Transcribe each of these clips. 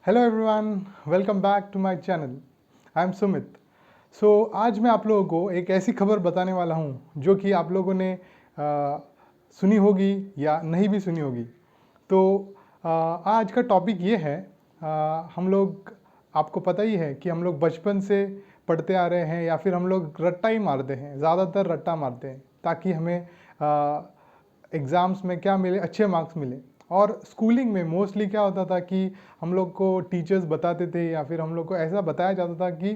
Hello everyone, welcome back to my channel. I am Sumit. आज मैं आप लोगों को एक ऐसी खबर बताने वाला हूँ जो कि आप लोगों ने सुनी होगी या नहीं भी सुनी होगी। आज का टॉपिक ये है, हम लोग, आपको पता ही है कि हम लोग बचपन से पढ़ते आ रहे हैं या फिर हम लोग रट्टा ही मारते हैं, ज़्यादातर रट्टा मारते हैं ताकि हमें एग्ज़ाम्स में क्या मिले, अच्छे मार्क्स मिले। और स्कूलिंग में मोस्टली क्या होता था कि हम लोग को टीचर्स बताते थे या फिर हम लोग को ऐसा बताया जाता था कि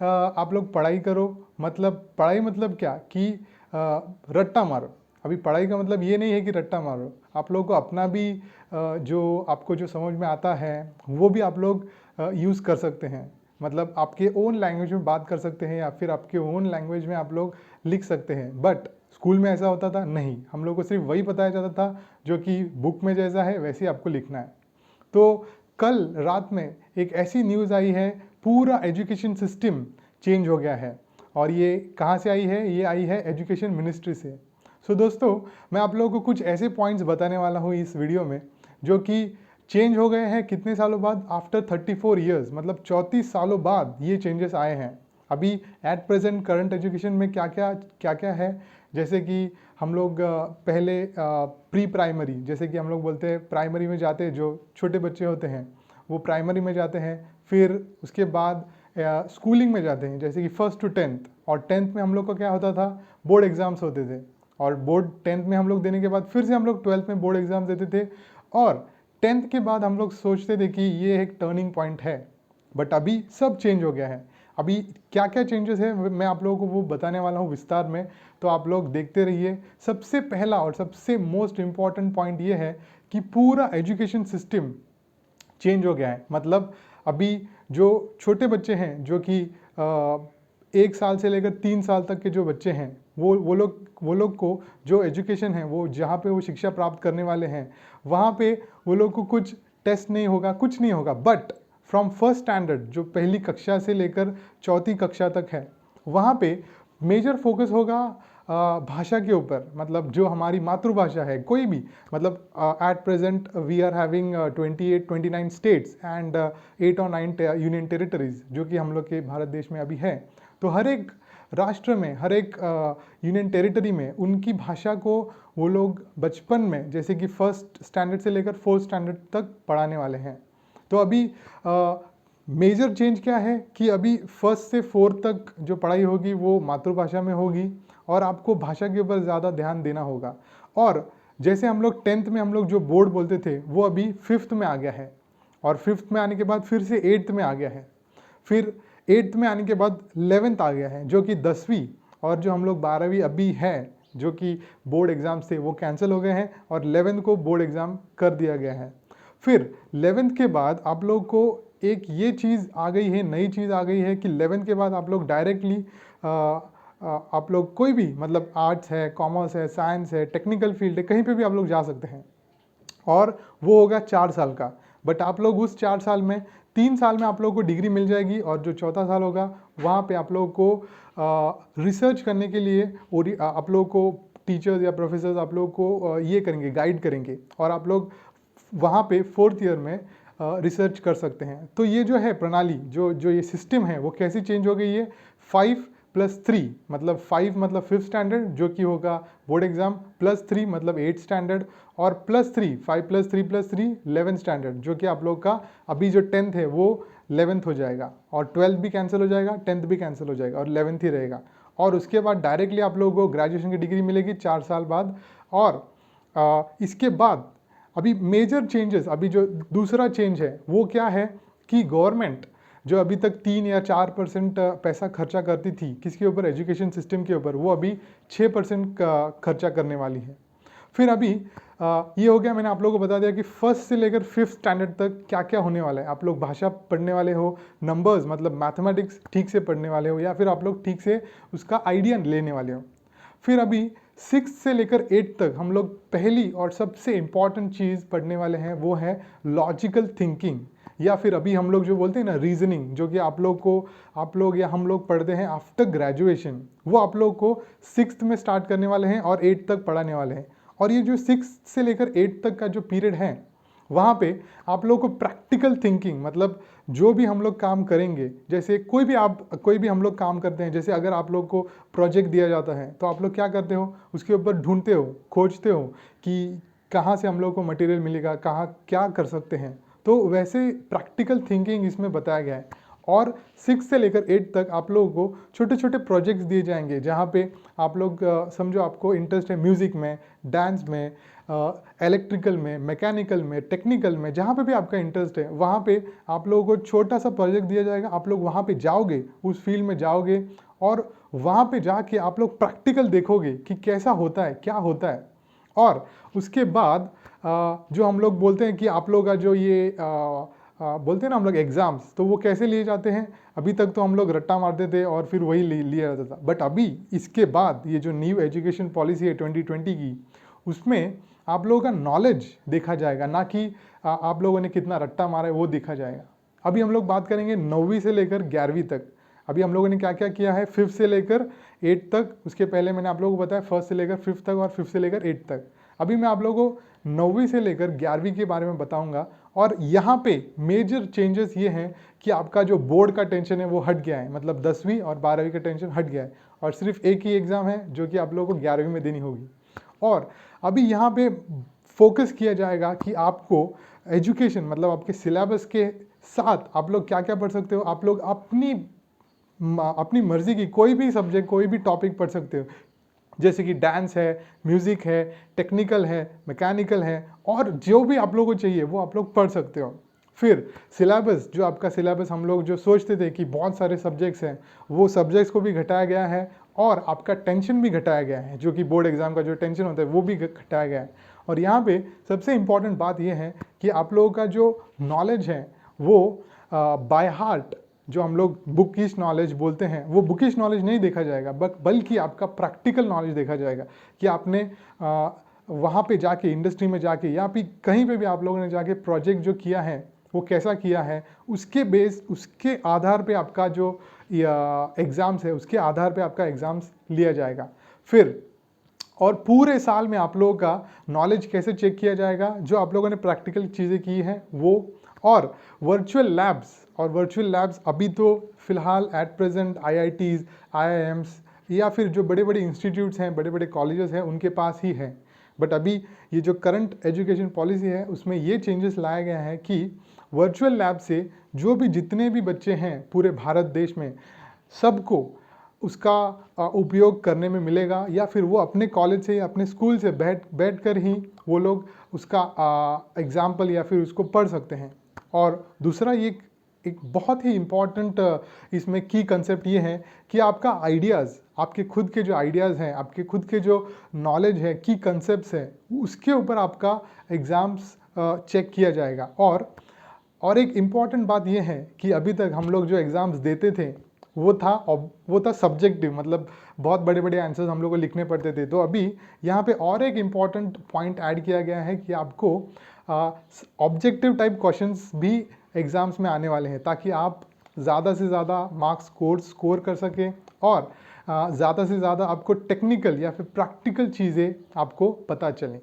आप लोग पढ़ाई करो, मतलब पढ़ाई मतलब क्या कि रट्टा मारो। अभी पढ़ाई का मतलब ये नहीं है कि रट्टा मारो, आप लोग को अपना भी जो आपको जो समझ में आता है वो भी आप लोग यूज़ कर सकते हैं। मतलब आपके ओन लैंग्वेज में बात कर सकते हैं या फिर आपके ओन लैंग्वेज में आप लोग लिख सकते हैं। बट स्कूल में ऐसा होता था नहीं, हम लोग को सिर्फ वही बताया जाता था जो कि बुक में जैसा है वैसे ही आपको लिखना है। तो कल रात में एक ऐसी न्यूज़ आई है, पूरा एजुकेशन सिस्टम चेंज हो गया है। और ये कहाँ से आई है? ये आई है एजुकेशन मिनिस्ट्री से। दोस्तों, मैं आप लोगों को कुछ ऐसे पॉइंट्स बताने वाला हूँ इस वीडियो में जो कि चेंज हो गए हैं कितने सालों बाद, आफ्टर 34 ईयर्स, मतलब 34 सालों बाद ये चेंजेस आए हैं। अभी एट प्रेजेंट करंट एजुकेशन में क्या क्या है, जैसे कि हम लोग पहले प्री प्राइमरी, जैसे कि हम लोग बोलते हैं प्राइमरी में जाते हैं, जो छोटे बच्चे होते हैं वो प्राइमरी में जाते हैं। फिर उसके बाद स्कूलिंग में जाते हैं, जैसे कि फर्स्ट टू टेंथ। और टेंथ में हम लोग का क्या होता था, बोर्ड एग्ज़ाम्स होते थे। और बोर्ड टेंथ में हम लोग देने के बाद फिर से हम लोग ट्वेल्थ में बोर्ड एग्ज़ाम्स देते थे। और टेंथ के बाद हम लोग सोचते थे कि ये एक टर्निंग पॉइंट है। बट अभी सब चेंज हो गया है। अभी क्या क्या चेंजेस है मैं आप लोगों को वो बताने वाला हूँ विस्तार में, तो आप लोग देखते रहिए। सबसे पहला और सबसे मोस्ट इम्पॉर्टेंट पॉइंट ये है कि पूरा एजुकेशन सिस्टम चेंज हो गया है। मतलब अभी जो छोटे बच्चे हैं, जो कि 1 साल से लेकर 3 साल तक के जो बच्चे हैं, वो लोग को जो एजुकेशन है, वो जहाँ पे वो शिक्षा प्राप्त करने वाले हैं, वहाँ पे वो लोग को कुछ टेस्ट नहीं होगा, कुछ नहीं होगा। बट फ्रॉम फर्स्ट स्टैंडर्ड, जो पहली कक्षा से लेकर चौथी कक्षा तक है, वहाँ पे मेजर फोकस होगा भाषा के ऊपर। मतलब जो हमारी मातृभाषा है, कोई भी, मतलब at present we are having 29 states and 8 और 9 यूनियन टेरिटरीज, जो कि हम लोग के भारत देश में अभी है। तो हर एक राष्ट्र में, हर एक यूनियन टेरिटरी में उनकी भाषा को वो लोग बचपन में, जैसे कि फर्स्ट स्टैंडर्ड से लेकर फोर्थ स्टैंडर्ड तक पढ़ाने वाले हैं। तो अभी मेजर चेंज क्या है कि अभी फर्स्ट से फोर्थ तक जो पढ़ाई होगी वो मातृभाषा में होगी और आपको भाषा के ऊपर ज़्यादा ध्यान देना होगा। और जैसे हम लोग टेंथ में हम लोग जो बोर्ड बोलते थे वो अभी फिफ्थ में आ गया है। और फिफ्थ में आने के बाद फिर से एट्थ में आ गया है। फिर एट्थ में आने के बाद 11th आ गया है, जो कि 10वीं। और जो हम लोग 12वीं अभी है, जो कि बोर्ड एग्ज़ाम्स थे, वो कैंसिल हो गए हैं और 11th को बोर्ड एग्ज़ाम कर दिया गया है। फिर 11th के बाद आप लोग को एक ये चीज़ आ गई है, नई चीज़ आ गई है कि 11th के बाद आप लोग डायरेक्टली आप लोग कोई भी, मतलब आर्ट्स है, कॉमर्स है, साइंस है, टेक्निकल फील्ड है, कहीं पे भी आप लोग जा सकते हैं। और वो होगा 4 साल का। बट आप लोग उस 4 साल में, 3 साल में आप लोगों को डिग्री मिल जाएगी और जो चौथा साल होगा वहाँ पे आप लोगों को रिसर्च करने के लिए, और आप लोगों को टीचर्स या प्रोफेसर्स आप लोगों को ये करेंगे, गाइड करेंगे। और आप लोग वहाँ पे फोर्थ ईयर में रिसर्च कर सकते हैं। तो ये जो है प्रणाली, जो जो ये सिस्टम है, वो कैसी चेंज हो गई है? 5+3, मतलब 5 मतलब फिफ्थ स्टैंडर्ड, जो कि होगा बोर्ड एग्जाम, +3 मतलब 8th स्टैंडर्ड, और +3, 5+3+3 11th स्टैंडर्ड, जो कि आप लोग का अभी जो 10th है वो 11th हो जाएगा। और 12th भी कैंसिल हो जाएगा, 10th भी कैंसिल हो जाएगा और 11th ही रहेगा। और उसके बाद डायरेक्टली आप लोगों को ग्रेजुएशन की डिग्री मिलेगी 4 साल बाद। और इसके बाद अभी मेजर चेंजेस, अभी जो दूसरा चेंज है वो क्या है कि गवर्नमेंट जो अभी तक 3 या 4% पैसा खर्चा करती थी किसके ऊपर, एजुकेशन सिस्टम के ऊपर, वो अभी 6% का खर्चा करने वाली है। फिर अभी ये हो गया, मैंने आप लोगों को बता दिया कि फर्स्ट से लेकर फिफ्थ स्टैंडर्ड तक क्या क्या होने वाला है। आप लोग भाषा पढ़ने वाले हो, नंबर्स मतलब मैथमेटिक्स ठीक से पढ़ने वाले हो, या फिर आप लोग ठीक से उसका आइडिया लेने वाले हो। फिर अभी 6 से लेकर 8 तक हम लोग पहली और सबसे इम्पॉर्टेंट चीज़ पढ़ने वाले हैं, वो है लॉजिकल थिंकिंग, या फिर अभी हम लोग जो बोलते हैं ना रीजनिंग, जो कि आप लोग या हम लोग पढ़ते हैं आफ्टर ग्रेजुएशन, वो आप लोग को 6th में स्टार्ट करने वाले हैं और 8 तक पढ़ाने वाले हैं। और ये जो 6 से लेकर 8 तक का जो पीरियड है वहाँ पे आप लोगों को प्रैक्टिकल थिंकिंग, मतलब जो भी हम लोग काम करेंगे, जैसे कोई भी हम लोग काम करते हैं, जैसे अगर आप लोग को प्रोजेक्ट दिया जाता है तो आप लोग क्या करते हो, उसके ऊपर ढूंढते हो, खोजते हो कि कहाँ से हम लोग को मटेरियल मिलेगा, कहाँ क्या कर सकते हैं। तो वैसे प्रैक्टिकल थिंकिंग इसमें बताया गया है। और 6 से लेकर 8 तक आप लोगों को छोटे छोटे प्रोजेक्ट्स दिए जाएंगे, जहाँ पे आप लोग समझो आपको इंटरेस्ट है म्यूज़िक में, डांस में, इलेक्ट्रिकल में, मैकेनिकल में, टेक्निकल में, जहाँ पे भी आपका इंटरेस्ट है वहाँ पे आप लोगों को छोटा सा प्रोजेक्ट दिया जाएगा। आप लोग वहाँ पे जाओगे, उस फील्ड में जाओगे और वहाँ पे जाके आप लोग प्रैक्टिकल देखोगे कि कैसा होता है, क्या होता है। और उसके बाद जो हम लोग बोलते हैं कि आप लोग का जो ये बोलते हैं ना हम लोग एग्ज़ाम्स, तो वो कैसे लिए जाते हैं। अभी तक तो हम लोग रट्टा मारते थे और फिर वही लिया जाता था, बट अभी इसके बाद ये जो न्यू एजुकेशन पॉलिसी है 2020 की, उसमें आप लोगों का नॉलेज देखा जाएगा, ना कि आप लोगों ने कितना रट्टा मारा है वो देखा जाएगा। अभी हम लोग बात करेंगे 9वीं से लेकर 11वीं तक। अभी हम लोगों ने क्या क्या किया है 5th से लेकर 8 तक, उसके पहले मैंने आप लोगों को बताया 1st से लेकर 5th तक और 5th से लेकर 8 तक। अभी मैं आप लोगों को 9वीं से लेकर 11वीं के बारे में बताऊंगा। और यहाँ पे मेजर चेंजेस ये हैं कि आपका जो बोर्ड का टेंशन है वो हट गया है, मतलब 10वीं और 12वीं का टेंशन हट गया है, और सिर्फ एक ही एग्ज़ाम है जो कि आप लोगों को 11वीं में देनी होगी। और अभी यहाँ पे फोकस किया जाएगा कि आपको एजुकेशन, मतलब आपके सिलेबस के साथ आप लोग क्या क्या पढ़ सकते हो। आप लोग अपनी मर्जी की कोई भी सब्जेक्ट, कोई भी टॉपिक पढ़ सकते हो, जैसे कि डांस है, म्यूज़िक है, टेक्निकल है, मैकेनिकल है, और जो भी आप लोगों को चाहिए वो आप लोग पढ़ सकते हो। फिर सिलेबस, जो आपका सिलेबस हम लोग जो सोचते थे कि बहुत सारे सब्जेक्ट्स हैं, वो सब्जेक्ट्स को भी घटाया गया है और आपका टेंशन भी घटाया गया है, जो कि बोर्ड एग्जाम का जो टेंशन होता है वो भी घटाया गया है। और यहाँ पे सबसे इम्पॉर्टेंट बात यह है कि आप लोगों का जो नॉलेज है वो बाय हार्ट, जो हम लोग बुकिश नॉलेज बोलते हैं, वो बुकिश नॉलेज नहीं देखा जाएगा, बल्कि आपका प्रैक्टिकल नॉलेज देखा जाएगा कि आपने वहाँ पे जाके, इंडस्ट्री में जाके, या फिर कहीं पे भी आप लोगों ने जाके प्रोजेक्ट जो किया है वो कैसा किया है, उसके आधार पे आपका जो एग्ज़ाम्स है, उसके आधार पे आपका एग्ज़ाम्स लिया जाएगा। फिर और पूरे साल में आप लोगों का नॉलेज कैसे चेक किया जाएगा, जो आप लोगों ने प्रैक्टिकल चीज़ें की हैं वो। और वर्चुअल लैब्स अभी तो फिलहाल एट प्रेजेंट IITs, IIMs या फिर जो बड़े बड़े इंस्टीट्यूट्स हैं, बड़े बड़े कॉलेजेस हैं, उनके पास ही है। बट अभी ये जो करंट एजुकेशन पॉलिसी है उसमें ये चेंजेस लाया गया है कि वर्चुअल लैब से जो भी जितने भी बच्चे हैं पूरे भारत देश में, सबको उसका उपयोग करने में मिलेगा, या फिर वो अपने कॉलेज से या अपने स्कूल से बैठ कर ही वो लोग उसका एग्जाम्पल या फिर उसको पढ़ सकते हैं। और दूसरा ये एक बहुत ही इम्पॉर्टेंट इसमें की कंसेप्ट ये है कि आपका आइडियाज़, आपके खुद के जो आइडियाज़ हैं, आपके खुद के जो नॉलेज है, की कंसेप्ट्स हैं, उसके ऊपर आपका एग्ज़ाम्स चेक किया जाएगा। और एक इम्पॉर्टेंट बात ये है कि अभी तक हम लोग जो एग्ज़ाम्स देते थे वो था सब्जेक्टिव, मतलब बहुत बड़े बड़े आंसर्स हम लोग को लिखने पड़ते थे। तो अभी यहाँ पे और एक इम्पॉर्टेंट पॉइंट ऐड किया गया है कि आपको ऑब्जेक्टिव टाइप क्वेश्चंस भी एग्ज़ाम्स में आने वाले हैं, ताकि आप ज़्यादा से ज़्यादा मार्क्स स्कोर कर सकें और ज़्यादा से ज़्यादा आपको टेक्निकल या फिर प्रैक्टिकल चीज़ें आपको पता चलें।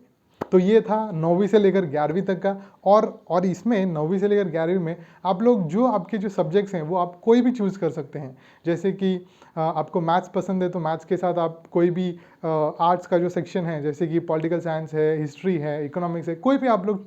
तो ये था 9वीं से लेकर 11वीं तक का। और इसमें 9वीं से लेकर 11वीं में आप लोग जो आपके जो सब्जेक्ट्स हैं वो आप कोई भी चूज़ कर सकते हैं। जैसे कि आपको मैथ्स पसंद है तो मैथ्स के साथ आप कोई भी आर्ट्स का जो सेक्शन है, जैसे कि पॉलिटिकल साइंस है, हिस्ट्री है, इकोनॉमिक्स है, कोई भी आप लोग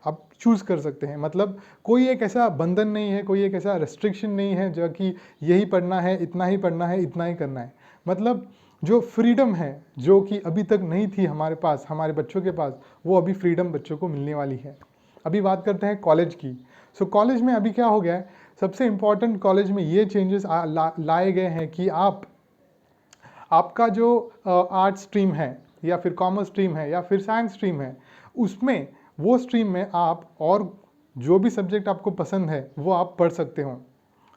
आप चूज़ कर सकते हैं। मतलब कोई एक ऐसा बंधन नहीं है, कोई एक ऐसा रेस्ट्रिक्शन नहीं है जो कि यही पढ़ना है, इतना ही पढ़ना है, इतना ही करना है। मतलब जो फ्रीडम है, जो कि अभी तक नहीं थी हमारे पास, हमारे बच्चों के पास, वो अभी फ्रीडम बच्चों को मिलने वाली है। अभी बात करते हैं कॉलेज की। सो कॉलेज में अभी क्या हो गया है, सबसे इम्पॉर्टेंट कॉलेज में ये चेंजेस लाए गए हैं कि आपका जो आर्ट्स स्ट्रीम है या फिर कॉमर्स स्ट्रीम है या फिर साइंस स्ट्रीम है, उसमें वो स्ट्रीम में आप और जो भी सब्जेक्ट आपको पसंद है वो आप पढ़ सकते हो।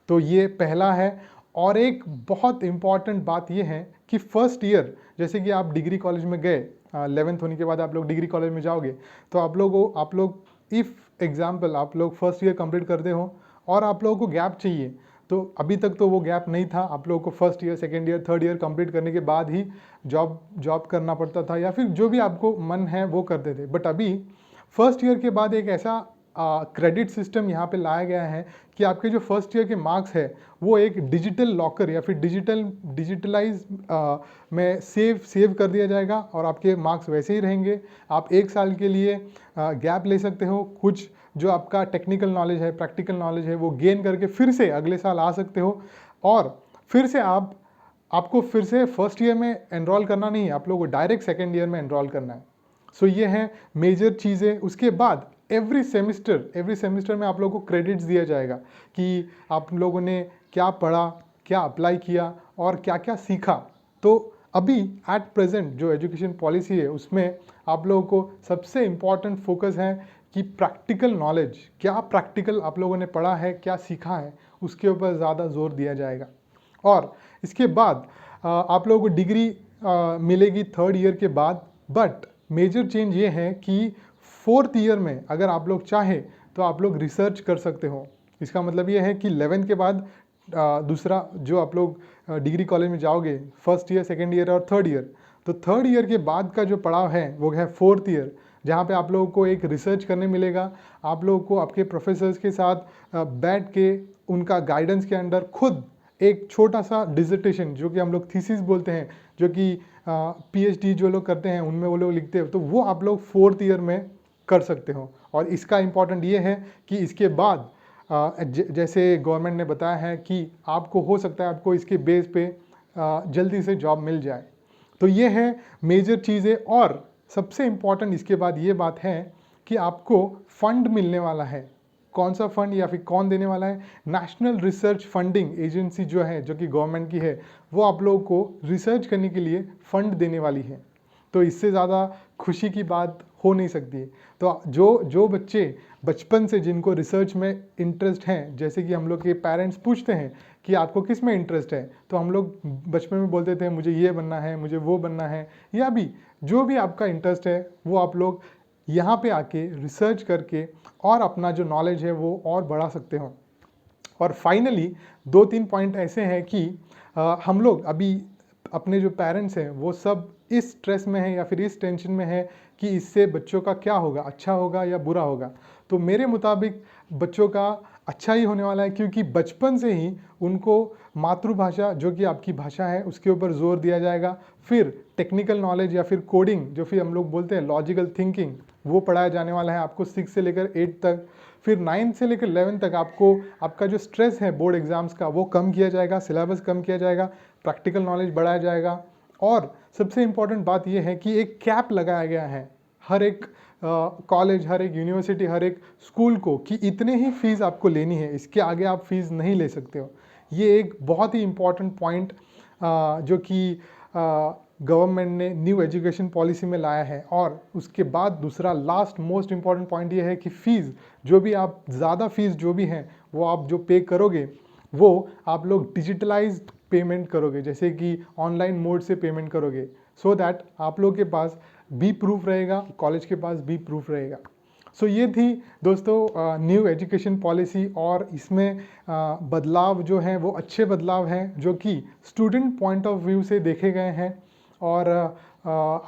तो ये पहला है। और एक बहुत इम्पॉर्टेंट बात ये है कि फर्स्ट ईयर, जैसे कि आप डिग्री कॉलेज में गए, 11th होने के बाद आप लोग डिग्री कॉलेज में जाओगे, तो आप लोग इफ़ एग्जाम्पल आप लोग फर्स्ट ईयर कंप्लीट करते हो और आप लोगों को गैप चाहिए, तो अभी तक तो वो गैप नहीं था। आप लोगों को first year, second year, third year complete करने के बाद ही जॉब करना पड़ता था, या फिर जो भी आपको मन है वो करते थे। बट अभी फर्स्ट ईयर के बाद एक ऐसा क्रेडिट सिस्टम यहाँ पे लाया गया है कि आपके जो फर्स्ट ईयर के मार्क्स है वो एक डिजिटल लॉकर या फिर डिजिटलाइज में सेव कर दिया जाएगा और आपके मार्क्स वैसे ही रहेंगे। आप 1 साल के लिए गैप ले सकते हो, कुछ जो आपका टेक्निकल नॉलेज है, प्रैक्टिकल नॉलेज है वो गेन करके फिर से अगले साल आ सकते हो और फिर से आपको फिर से फर्स्ट ईयर में एनरोल करना नहीं है, आप लोगों को डायरेक्ट सेकेंड ईयर में एनरोल करना है। सो ये हैं मेजर चीज़ें। उसके बाद एवरी सेमिस्टर में आप लोगों को क्रेडिट्स दिया जाएगा कि आप लोगों ने क्या पढ़ा, क्या अप्लाई किया और क्या क्या सीखा। तो अभी एट प्रेजेंट जो एजुकेशन पॉलिसी है उसमें आप लोगों को सबसे इम्पॉर्टेंट फोकस है कि प्रैक्टिकल नॉलेज, क्या प्रैक्टिकल आप लोगों ने पढ़ा है, क्या सीखा है, उसके ऊपर ज़्यादा जोर दिया जाएगा। और इसके बाद आप लोगों को डिग्री मिलेगी थर्ड ईयर के बाद। बट मेजर चेंज ये है कि फोर्थ ईयर में अगर आप लोग चाहें तो आप लोग रिसर्च कर सकते हो। इसका मतलब ये है कि 11th के बाद दूसरा जो आप लोग डिग्री कॉलेज में जाओगे, फर्स्ट ईयर, सेकेंड ईयर और थर्ड ईयर, तो थर्ड ईयर के बाद का जो पड़ाव है वो है फोर्थ ईयर, जहाँ पे आप लोगों को एक रिसर्च करने मिलेगा। आप लोगों को आपके प्रोफेसर्स के साथ बैठ के उनका गाइडेंस के अंडर खुद एक छोटा सा डिसर्टेशन, जो कि हम लोग थीसिस बोलते हैं, जो कि पीएचडी जो लोग करते हैं उनमें वो लोग लिखते हैं, तो वो आप लोग फोर्थ ईयर में कर सकते हो। और इसका इम्पॉर्टेंट ये है कि इसके बाद जैसे गवर्नमेंट ने बताया है कि आपको हो सकता है आपको इसके बेस पे जल्दी से जॉब मिल जाए। तो ये है मेजर चीज़ें। और सबसे इम्पॉर्टेंट इसके बाद ये बात है कि आपको फंड मिलने वाला है। कौन सा फंड या फिर कौन देने वाला है? नेशनल रिसर्च फंडिंग एजेंसी जो है, जो कि गवर्नमेंट की है, वो आप लोगों को रिसर्च करने के लिए फंड देने वाली है। तो इससे ज़्यादा खुशी की बात हो नहीं सकती। तो जो बच्चे बचपन से जिनको रिसर्च में इंटरेस्ट है, जैसे कि हम लोग के पेरेंट्स पूछते हैं कि आपको किस में इंटरेस्ट है, तो हम लोग बचपन में बोलते थे मुझे ये बनना है, मुझे वो बनना है, या भी जो भी आपका इंटरेस्ट है वो आप लोग यहाँ पे आके रिसर्च करके और अपना जो नॉलेज है वो और बढ़ा सकते हो। और फाइनली 2-3 पॉइंट ऐसे हैं कि हम लोग अभी अपने जो पेरेंट्स हैं वो सब इस स्ट्रेस में है या फिर इस टेंशन में है कि इससे बच्चों का क्या होगा, अच्छा होगा या बुरा होगा। तो मेरे मुताबिक बच्चों का अच्छा ही होने वाला है, क्योंकि बचपन से ही उनको मातृभाषा जो कि आपकी भाषा है उसके ऊपर जोर दिया जाएगा। फिर टेक्निकल नॉलेज या फिर कोडिंग, जो फिर हम लोग बोलते हैं लॉजिकल थिंकिंग, वो पढ़ाया जाने वाला है आपको 6 से लेकर 8 तक। फिर 9 से लेकर 11 तक आपको आपका जो स्ट्रेस है बोर्ड एग्जाम्स का वो कम किया जाएगा, सिलेबस कम किया जाएगा, प्रैक्टिकल नॉलेज बढ़ाया जाएगा। और सबसे इम्पॉर्टेंट बात यह है कि एक कैप लगाया गया है हर एक कॉलेज, हर एक यूनिवर्सिटी, हर एक स्कूल को, कि इतने ही फीस आपको लेनी है, इसके आगे आप फीस नहीं ले सकते हो। ये एक बहुत ही इम्पॉर्टेंट पॉइंट जो कि गवर्नमेंट ने न्यू एजुकेशन पॉलिसी में लाया है। और उसके बाद दूसरा लास्ट मोस्ट इम्पॉर्टेंट पॉइंट ये है कि फ़ीस, जो भी आप ज़्यादा फीस जो भी हैं वो आप जो पे करोगे वो आप लोग डिजिटलाइज्ड पेमेंट करोगे, जैसे कि ऑनलाइन मोड से पेमेंट करोगे, सो दैट आप लोग के पास भी प्रूफ रहेगा, कॉलेज के पास भी प्रूफ रहेगा। सो ये थी दोस्तों न्यू एजुकेशन पॉलिसी। और इसमें बदलाव जो हैं वो अच्छे बदलाव हैं जो कि स्टूडेंट पॉइंट ऑफ व्यू से देखे गए हैं। और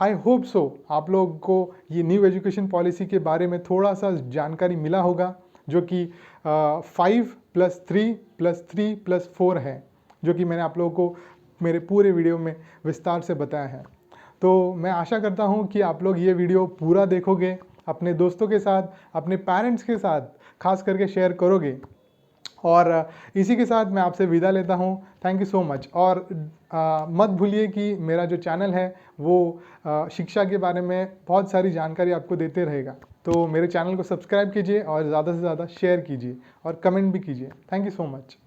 आई होप सो आप लोग को ये न्यू एजुकेशन पॉलिसी के बारे में थोड़ा सा जानकारी मिला होगा, जो कि 5+3+3+4 है, जो कि मैंने आप लोगों को मेरे पूरे वीडियो में विस्तार से बताया है। तो मैं आशा करता हूँ कि आप लोग ये वीडियो पूरा देखोगे, अपने दोस्तों के साथ, अपने पेरेंट्स के साथ खास करके शेयर करोगे। और इसी के साथ मैं आपसे विदा लेता हूँ। Thank you so much. और मत भूलिए कि मेरा जो चैनल है वो शिक्षा के बारे में बहुत सारी जानकारी आपको देते रहेगा। तो मेरे चैनल को सब्सक्राइब कीजिए और ज़्यादा से ज़्यादा शेयर कीजिए और कमेंट भी कीजिए। Thank you so much.